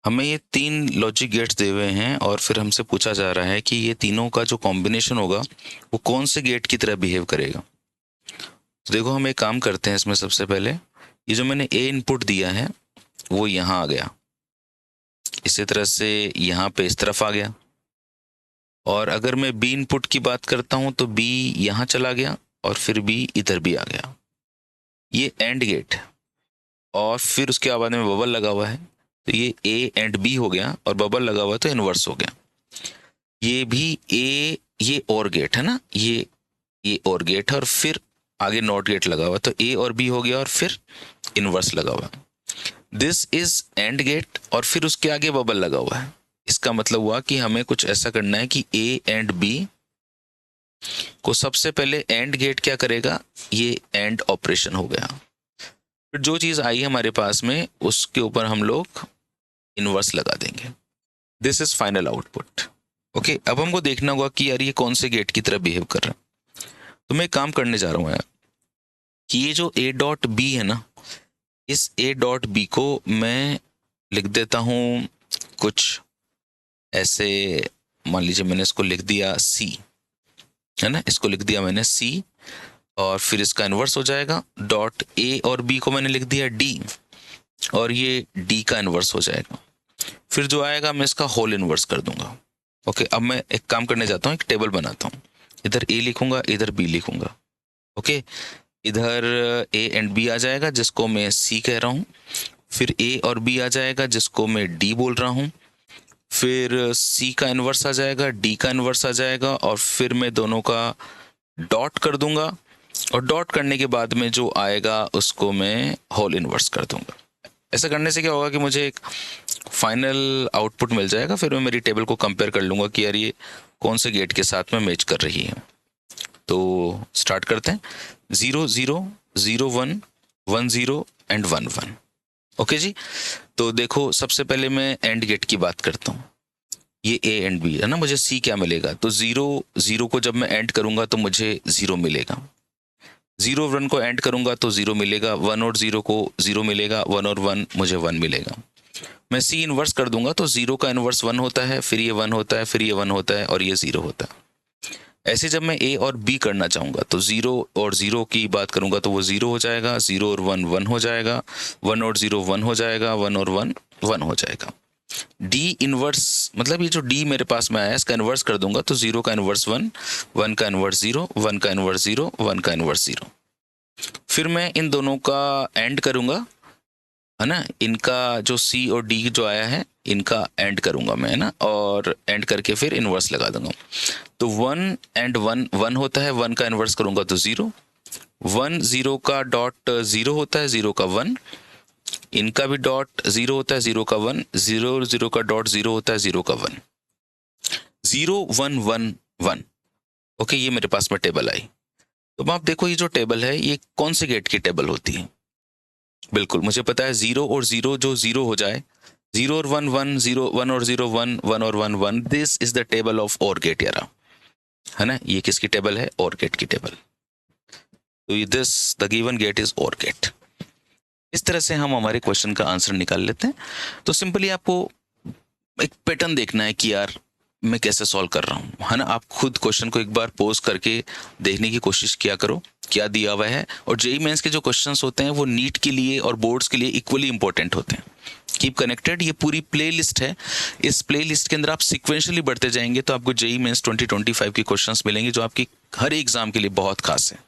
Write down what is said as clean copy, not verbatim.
हमें ये 3 logic gates दिए हुए हैं और फिर हमसे पूछा जा रहा है कि ये तीनों का जो कॉम्बिनेशन होगा वो कौन से गेट की तरह बिहेव करेगा। तो देखो हम एक काम करते हैं इसमें। सबसे पहले ये जो मैंने ए इनपुट दिया है वो यहाँ आ गया, इसी तरह से यहाँ पे इस तरफ आ गया। और अगर मैं बी इनपुट की बात करता हूँ तो बी यहाँ चला गया और फिर बी इधर भी आ गया। ये एंड गेट है और फिर उसके बाद में बबल लगा हुआ है तो ये ए एंड बी हो गया और बबल लगा हुआ है तो इनवर्स हो गया। ये भी ए, ये और गेट है ना, ये और गेट है और फिर आगे नॉट गेट लगा हुआ है तो ए और बी हो गया और फिर इनवर्स लगा हुआ है। दिस इज एंड गेट और फिर उसके आगे बबल लगा हुआ है। इसका मतलब हुआ कि हमें कुछ ऐसा करना है कि ए एंड बी को सबसे पहले एंड गेट क्या करेगा, ये एंड ऑपरेशन हो गया। फिर जो चीज आई हमारे पास में उसके ऊपर हम लोग इनवर्स लगा देंगे। This is final output. Okay, अब हमको देखना होगा कि यार ये कौन से गेट की तरह बिहेव कर रहा है। तो मैं काम करने जा रहा हूँ यार कि ये जो ए डॉट बी है ना, इस ए डॉट बी को मैं लिख देता हूँ कुछ ऐसे। मान लीजिए मैंने इसको लिख दिया सी, है ना, इसको लिख दिया मैंने सी और फिर इसका इन्वर्स हो जाएगा। डॉट ए और बी को मैंने लिख दिया डी और ये डी का इन्वर्स हो जाएगा। फिर जो आएगा मैं इसका होल इन्वर्स कर दूंगा। ओके, अब मैं एक काम करने जाता हूँ, एक टेबल बनाता हूँ। इधर ए लिखूंगा, इधर बी लिखूंगा। ओके, इधर ए एंड बी आ जाएगा जिसको मैं सी कह रहा हूँ। फिर ए और बी आ जाएगा जिसको मैं डी बोल रहा हूँ। फिर सी का इन्वर्स आ जाएगा, डी का इन्वर्स आ जाएगा और फिर मैं दोनों का डॉट कर दूंगा और डॉट करने के बाद में जो आएगा उसको मैं होल इन्वर्स कर दूंगा। ऐसा करने से क्या होगा कि मुझे एक फाइनल आउटपुट मिल जाएगा। फिर मैं मेरी टेबल को कंपेयर कर लूंगा कि यार ये कौन से गेट के साथ में मैच कर रही है। तो स्टार्ट करते हैं। 0 0 0 1 1 0 एंड 1 1। ओके जी, तो देखो सबसे पहले मैं एंड गेट की बात करता हूँ। ये ए एंड बी है ना, मुझे सी क्या मिलेगा, तो 0 0 को जब मैं एंड करूंगा तो मुझे 0 मिलेगा। 0 1 को एंड करूंगा तो 0 मिलेगा। 1 और 0 को 0 मिलेगा। 1 और 1 मुझे 1 मिलेगा। मैं सी इनवर्स कर दूंगा तो 0 का इनवर्स 1 होता है, फिर ये 1 होता है, फिर ये 1 होता है और ये 0 होता है। ऐसे जब मैं ए और बी करना चाहूंगा तो 0 और 0 की बात करूंगा तो वो 0 हो जाएगा। 0 और 1 1 हो जाएगा। 1 और 0 1 हो जाएगा। 1 और 1 1 हो जाएगा। डी इनवर्स मतलब ये जो डी मेरे पास में आया इसका इनवर्स कर दूंगा तो 0 का इनवर्स 1, 1 का इनवर्स 0, 1 का इनवर्स 0, 1 का इनवर्स 0। फिर मैं इन दोनों का एंड करूंगा, है ना, इनका जो सी और डी जो आया है इनका एंड करूंगा मैं, है ना, और एंड करके फिर इनवर्स लगा दूंगा। तो 1 एंड 1 1 होता है, 1 का इनवर्स करूंगा तो 0, 1 0 का डॉट 0 होता है, 0 का 1, इनका भी डॉट 0 होता है, 0 का 1, 0 0 का डॉट 0 होता है, 0 का 1, 0 1 1 1। ओके, ये मेरे पास में टेबल आई। तो आप देखो ये जो टेबल है ये कौन से गेट की टेबल होती है। बिल्कुल मुझे पता है 0 और 0 जो 0 हो जाए, 0 और 1 1, 0 1 और 0 1, 1 और 1 1, this is the table of और गेट यारा, है ना। ये किसकी टेबल है, और गेट की टेबल। तो this the given gate is और गेट। इस तरह से हम हमारे क्वेश्चन का आंसर निकाल लेते हैं। तो सिंपली आपको एक पैटर्न देखना है कि यार मैं कैसे सॉल्व कर रहा हूँ, है ना। आप खुद क्वेश्चन को एक बार पोज करके देखने की कोशिश किया करो क्या दिया हुआ है। और जेईई मेंस के जो क्वेश्चंस होते हैं वो नीट के लिए और बोर्ड्स के लिए इक्वली इंपॉर्टेंट होते हैं। कीप कनेक्टेड, ये पूरी प्ले लिस्ट है। इस प्ले लिस्ट के अंदर आप सिक्वेंशली बढ़ते जाएंगे तो आपको जेईई मेंस 2025 के क्वेश्चंस मिलेंगे जो आपकी हर एग्जाम के लिए बहुत खास है।